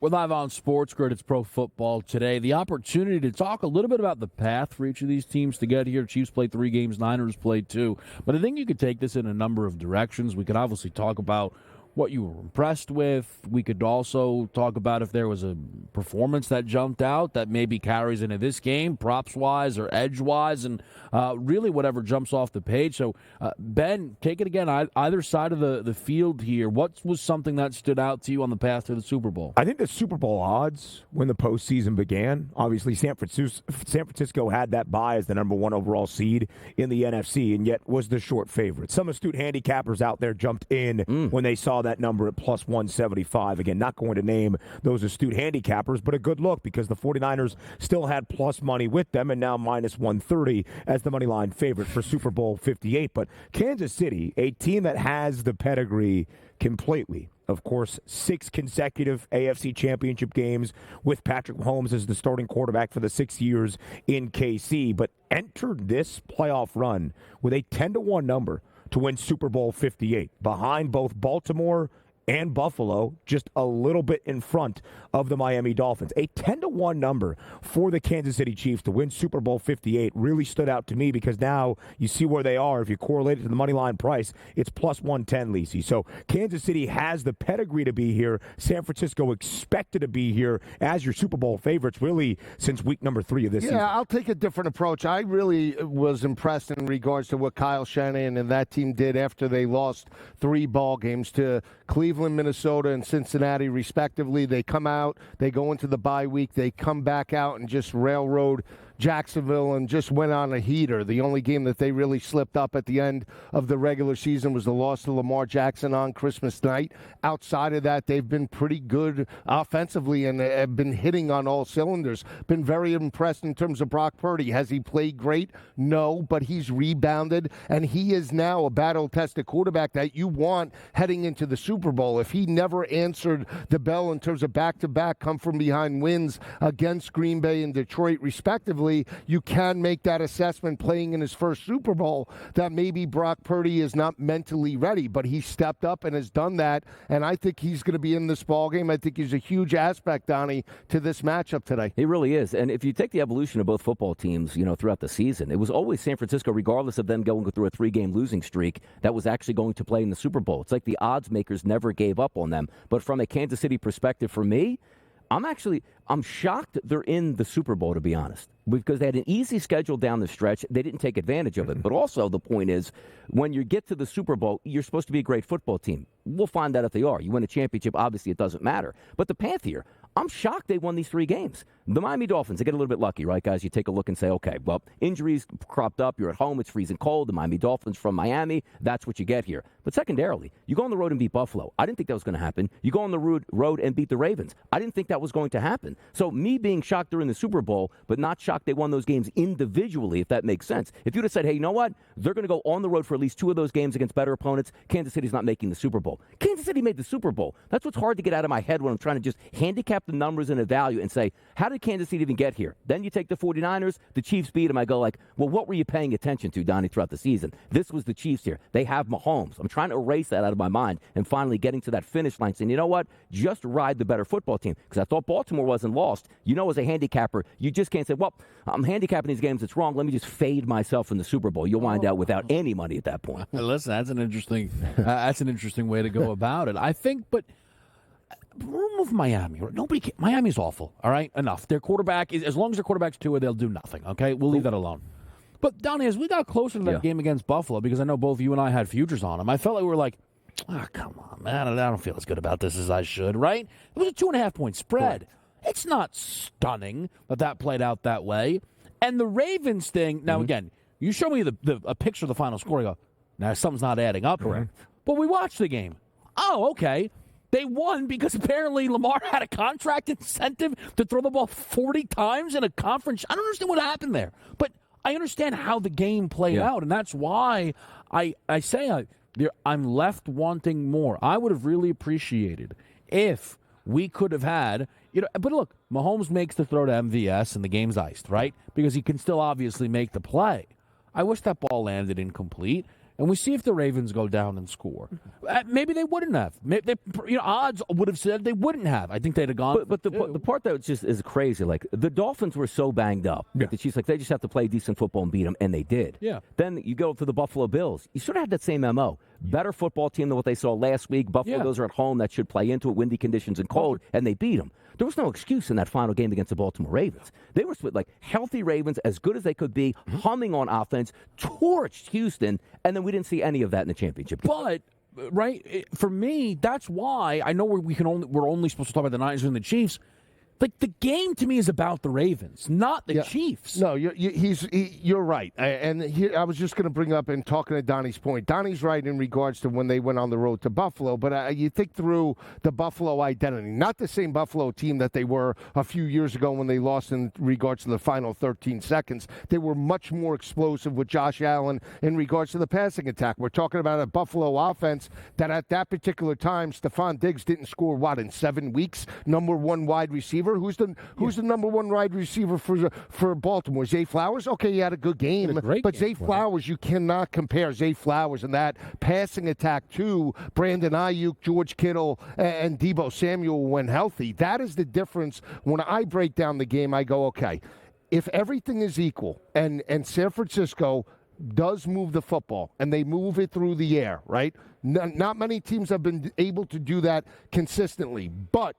We're live on SportsGrid. It's Pro Football Today. The opportunity to talk a little bit about the path for each of these teams to get here. Chiefs played 3 games, Niners played 2. But I think you could take this in a number of directions. We could obviously talk about what you were impressed with. We could also talk about if there was a performance that jumped out that maybe carries into this game, props-wise or edge-wise, and really whatever jumps off the page. So, Ben, take it again. Either side of the field here, what was something that stood out to you on the path to the Super Bowl? I think the Super Bowl odds when the postseason began, obviously San Francisco had that bye as the number 1 overall seed in the NFC and yet was the short favorite. Some astute handicappers out there jumped in when they saw that number at plus 175. Again, not going to name those astute handicappers, but a good look because the 49ers still had plus money with them and now minus 130 as the money line favorite for Super Bowl 58. But Kansas City, a team that has the pedigree completely. Of course, 6 consecutive AFC championship games with Patrick Mahomes as the starting quarterback for the 6 years in KC, but entered this playoff run with a 10-1 number to win Super Bowl 58, behind both Baltimore and Buffalo, just a little bit in front of the Miami Dolphins. A 10-1 number for the Kansas City Chiefs to win Super Bowl 58 really stood out to me because now you see where they are. If you correlate it to the money line price, it's plus 110, Lisi. So Kansas City has the pedigree to be here. San Francisco expected to be here as your Super Bowl favorites really since week number 3 of this season. Yeah, I'll take a different approach. I really was impressed in regards to what Kyle Shanahan and that team did after they lost 3 ball games to Cleveland, Minnesota, and Cincinnati, respectively. They come out, they go into the bye week, they come back out and just railroad Jacksonville and just went on a heater. The only game that they really slipped up at the end of the regular season was the loss to Lamar Jackson on Christmas night. Outside of that, they've been pretty good offensively and have been hitting on all cylinders. Been very impressed in terms of Brock Purdy. Has he played great? No, but he's rebounded, and he is now a battle-tested quarterback that you want heading into the Super Bowl. If he never answered the bell in terms of back-to-back come-from-behind wins against Green Bay and Detroit, respectively, you can make that assessment playing in his first Super Bowl that maybe Brock Purdy is not mentally ready, but he stepped up and has done that, and I think he's going to be in this ballgame. I think he's a huge aspect, Donnie, to this matchup today. He really is, and if you take the evolution of both football teams, throughout the season, it was always San Francisco, regardless of them going through a 3-game losing streak, that was actually going to play in the Super Bowl. It's like the odds makers never gave up on them, but from a Kansas City perspective, for me, I'm shocked they're in the Super Bowl, to be honest, because they had an easy schedule down the stretch. They didn't take advantage of it. But also the point is, when you get to the Super Bowl, you're supposed to be a great football team. We'll find out if they are. You win a championship, obviously it doesn't matter. But the path here, I'm shocked they won these 3 games. The Miami Dolphins, they get a little bit lucky, right, guys? You take a look and say, okay, well, injuries cropped up. You're at home. It's freezing cold. The Miami Dolphins from Miami. That's what you get here. But secondarily, you go on the road and beat Buffalo. I didn't think that was going to happen. You go on the road and beat the Ravens. I didn't think that was going to happen. So me being shocked they're in the Super Bowl, but not shocked they won those games individually, if that makes sense. If you'd have said, hey, you know what? They're going to go on the road for at least 2 of those games against better opponents. Kansas City's not making the Super Bowl. Kansas City made the Super Bowl. That's what's hard to get out of my head when I'm trying to just handicap the numbers and a value and say, how did Kansas City even get here? Then you take the 49ers, the Chiefs beat them. I go like, well, what were you paying attention to, Donnie, throughout the season? This was the Chiefs here. They have Mahomes. I'm trying to erase that out of my mind and finally getting to that finish line saying, you know what? Just ride the better football team. Because I thought Baltimore wasn't lost. As a handicapper, you just can't say, well, I'm handicapping these games. It's wrong. Let me just fade myself in the Super Bowl. You'll wind out without any money at that point. Listen, that's an interesting way to go about it. I think, but remove Miami. Miami's awful, all right? Enough. Their quarterback is, as long as their quarterback's Tua, they'll do nothing, okay? We'll leave that alone. But, Donnie, as we got closer to that game against Buffalo, because I know both you and I had futures on them, I felt like we were like, come on, man, I don't feel as good about this as I should, right? It was a 2.5-point spread. Correct. It's not stunning that played out that way. And the Ravens thing, now, again, you show me a picture of the final score, I go, now something's not adding up. Correct. But we watched the game. Oh, okay. They won because apparently Lamar had a contract incentive to throw the ball 40 times in a conference. I don't understand what happened there. But I understand how the game played out, and that's why I say I'm left wanting more. I would have really appreciated if we could have had, but look, Mahomes makes the throw to MVS and the game's iced, right? Because he can still obviously make the play. I wish that ball landed incomplete. and we see if the Ravens go down and score. Maybe they wouldn't have. Maybe odds would have said they wouldn't have. I think they'd have gone. But the part that just is crazy, like the Dolphins were so banged up. Yeah. Like the Chiefs, like they just have to play decent football and beat them, and they did. Yeah. Then you go to the Buffalo Bills. You sort of had that same MO. Better football team than what they saw last week. Buffalo Bills are at home. That should play into it. Windy conditions and cold, and they beat them. There was no excuse in that final game against the Baltimore Ravens. They were like healthy Ravens, as good as they could be, humming on offense, torched Houston, and then we didn't see any of that in the championship. But for me, that's why I know we're only supposed to talk about the Niners and the Chiefs. Like, the game to me is about the Ravens, not the Chiefs. No, you're right. I was just going to bring up, and talking to Donnie's point, Donnie's right in regards to when they went on the road to Buffalo, but you think through the Buffalo identity. Not the same Buffalo team that they were a few years ago when they lost in regards to the final 13 seconds. They were much more explosive with Josh Allen in regards to the passing attack. We're talking about a Buffalo offense that at that particular time, Stephon Diggs didn't score, in 7 weeks? Number one wide receiver. Who's the number one wide receiver for Baltimore? Zay Flowers? Okay, he had a good game, but Zay Flowers, you cannot compare Zay Flowers and that passing attack to Brandon Ayuk, George Kittle, and Debo Samuel when healthy. That is the difference. When I break down the game, I go, okay, if everything is equal and San Francisco does move the football and they move it through the air, right? Not many teams have been able to do that consistently, but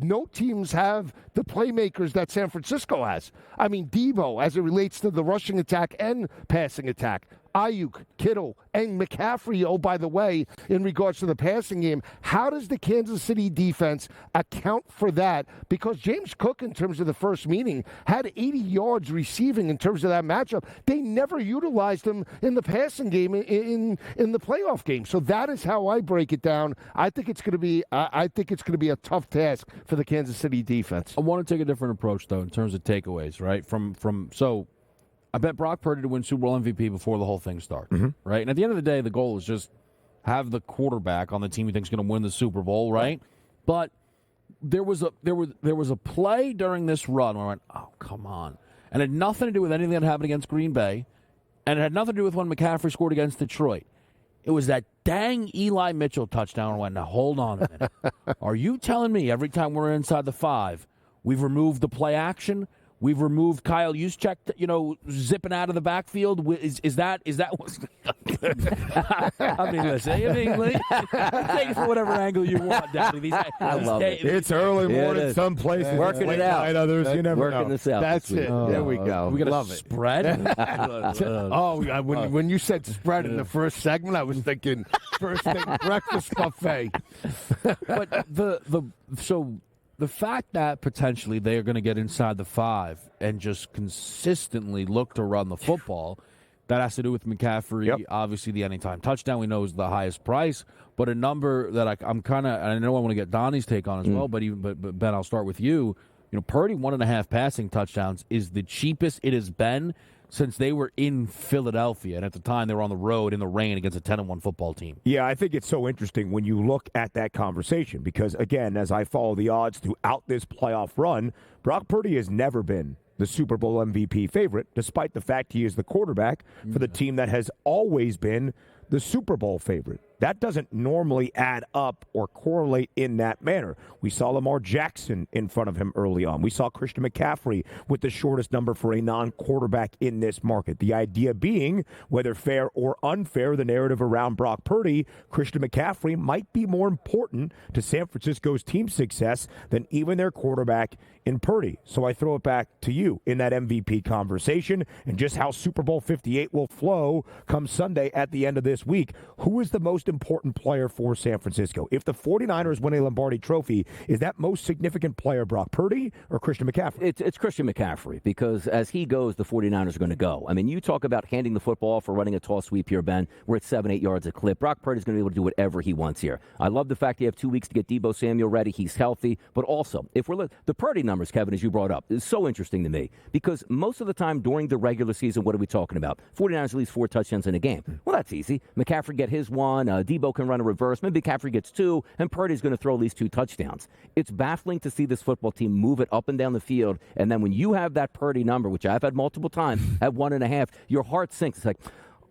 no teams have the playmakers that San Francisco has. I mean, Debo, as it relates to the rushing attack and passing attack. Ayuk, Kittle, and McCaffrey, oh, by the way, in regards to the passing game, how does the Kansas City defense account for that? Because James Cook, in terms of the first meeting, had 80 yards receiving in terms of that matchup. They never utilized him in the passing game in the playoff game. So that is how I break it down. I think it's going to be a tough task for the Kansas City defense. I want to take a different approach, though, in terms of takeaways, right? So I bet Brock Purdy to win Super Bowl MVP before the whole thing starts, right? And at the end of the day, the goal is just have the quarterback on the team you think is going to win the Super Bowl, right? But there was a play during this run where I went, oh, come on. And it had nothing to do with anything that happened against Green Bay, and it had nothing to do with when McCaffrey scored against Detroit. It was that dang Eli Mitchell touchdown. I went, now, hold on a minute. Are you telling me every time we're inside the 5, we've removed the play action? We've removed Kyle Juszczyk, zipping out of the backfield. Is that? I mean, listen. Take it from whatever angle you want, Daddy. I love it. It's early morning, some places. Working it out. Night, others, you never working know. this out. That's it. There we go. We got Love a it. spread. When you said spread in the first segment, I was thinking first thing breakfast buffet. But the fact that potentially they are going to get inside the 5 and just consistently look to run the football, that has to do with McCaffrey. Yep. Obviously, the anytime touchdown we know is the highest price, but a number that I'm kind of, and I know I want to get Donnie's take on as well, but Ben, I'll start with you. Purdy 1.5 passing touchdowns is the cheapest it has been since they were in Philadelphia, and at the time they were on the road in the rain against a 10-1 football team. Yeah, I think it's so interesting when you look at that conversation because, again, as I follow the odds throughout this playoff run, Brock Purdy has never been the Super Bowl MVP favorite, despite the fact he is the quarterback for the team that has always been the Super Bowl favorite. That doesn't normally add up or correlate in that manner. We saw Lamar Jackson in front of him early on. We saw Christian McCaffrey with the shortest number for a non-quarterback in this market. The idea being, whether fair or unfair, the narrative around Brock Purdy, Christian McCaffrey might be more important to San Francisco's team success than even their quarterback in Purdy. So I throw it back to you in that MVP conversation and just how Super Bowl 58 will flow come Sunday at the end of this week. Who is the most important player for San Francisco? If the 49ers win a Lombardi trophy, is that most significant player Brock Purdy or Christian McCaffrey? It's Christian McCaffrey because as he goes, the 49ers are going to go. I mean, you talk about handing the football for running a toss sweep here, Ben. We're at 7-8 yards a clip. Brock Purdy's going to be able to do whatever he wants here. I love the fact you have 2 weeks to get Debo Samuel ready. He's healthy. But also, if we're the Purdy numbers, Kevin, as you brought up, is so interesting to me because most of the time during the regular season, what are we talking about? 49ers at least 4 touchdowns in a game. Well, that's easy. McCaffrey get his one. Debo can run a reverse. Maybe McCaffrey gets 2, and Purdy's going to throw at least 2 touchdowns. It's baffling to see this football team move it up and down the field, and then when you have that Purdy number, which I've had multiple times, at 1.5, your heart sinks. It's like,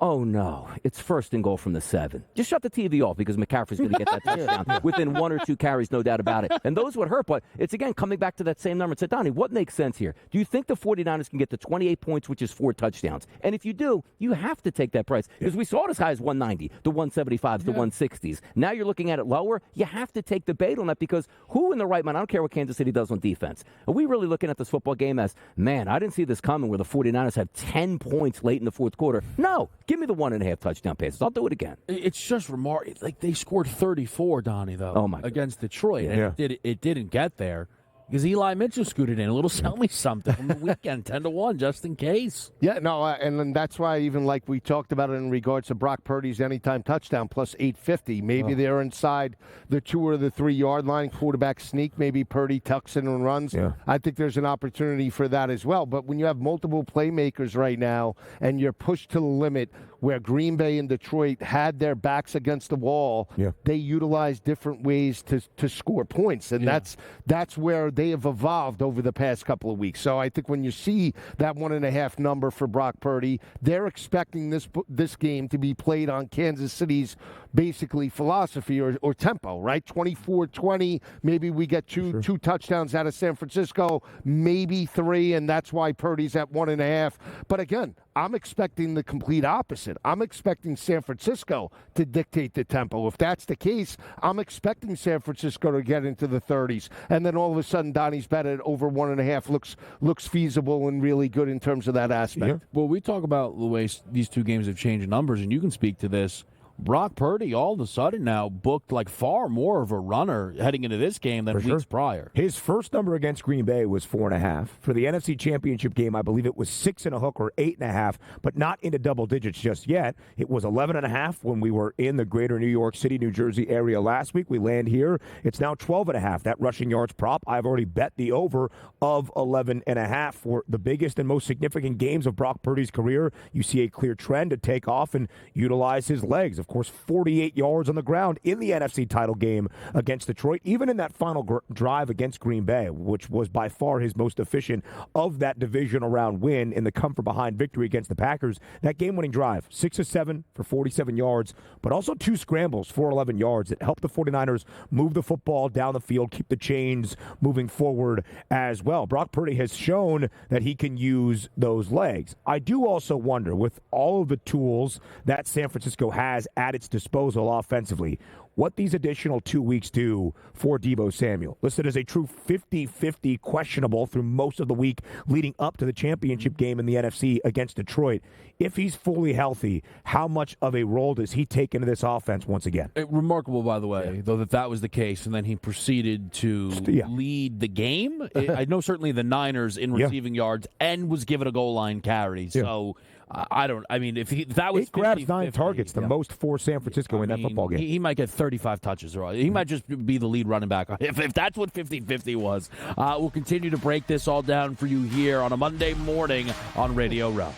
oh no, it's first and goal from the 7. Just shut the TV off because McCaffrey's going to get that touchdown within 1 or 2 carries, no doubt about it. And those would hurt, but it's again coming back to that same number and said, Donnie, what makes sense here? Do you think the 49ers can get to 28 points, which is 4 touchdowns? And if you do, you have to take that price because we saw it as high as 190, the 175s, the 160s. Now you're looking at it lower. You have to take the bait on that because who in the right mind, I don't care what Kansas City does on defense. Are we really looking at this football game as, man, I didn't see this coming where the 49ers have 10 points late in the fourth quarter? No. Give me the 1.5 touchdown passes. I'll do it again. It's just remarkable. Like they scored 34, Donnie, though, against Detroit. And it didn't get there because Eli Mitchell scooted in. A little sell me something from the weekend, 10-1, just in case. Yeah, no, and then that's why even like we talked about it in regards to Brock Purdy's anytime touchdown plus 850. Maybe they're inside the 2 or the 3 yard line, quarterback sneak. Maybe Purdy tucks in and runs. Yeah. I think there's an opportunity for that as well. But when you have multiple playmakers right now and you're pushed to the limit where Green Bay and Detroit had their backs against the wall, they utilize different ways to score points. And that's where they have evolved over the past couple of weeks. So I think when you see that 1.5 number for Brock Purdy, they're expecting this game to be played on Kansas City's basically philosophy or tempo, right? 24-20, maybe we get two touchdowns out of San Francisco, maybe 3, and that's why Purdy's at 1.5. But again, I'm expecting the complete opposite. I'm expecting San Francisco to dictate the tempo. If that's the case, I'm expecting San Francisco to get into the 30s. And then all of a sudden, Donnie's bet at over 1.5 looks feasible and really good in terms of that aspect. Yeah. Well, we talk about the way these two games have changed numbers, and you can speak to this. Brock Purdy all of a sudden now booked like far more of a runner heading into this game than weeks prior. His first number against Green Bay was 4.5. For the NFC Championship game, I believe it was 6 and a hook or 8.5, but not into double digits just yet. It was 11.5 when we were in the greater New York City, New Jersey area last week. We land here. It's now 12.5. That rushing yards prop, I've already bet the over of 11.5 for the biggest and most significant games of Brock Purdy's career. You see a clear trend to take off and utilize his legs. Of course, 48 yards on the ground in the NFC title game against Detroit, even in that final drive against Green Bay, which was by far his most efficient of that divisional round win in the comfort behind victory against the Packers. That game-winning drive, 6 of 7 for 47 yards, but also 2 scrambles for 11 yards that helped the 49ers move the football down the field, keep the chains moving forward as well. Brock Purdy has shown that he can use those legs. I do also wonder, with all of the tools that San Francisco has at its disposal offensively, what these additional 2 weeks do for Debo Samuel. Listed as a true 50-50 questionable through most of the week leading up to the championship game in the NFC against Detroit. If he's fully healthy, how much of a role does he take into this offense once again? Remarkable, by the way, though, that was the case, and then he proceeded to lead the game. I know certainly the Niners in receiving yards and was given a goal line carry. So if that was 8 grabs, 9 targets, the most for San Francisco in that football game. He might get 35 touches. He might just be the lead running back. If that's what 50-50 was. We'll continue to break this all down for you here on a Monday morning on Radio Row.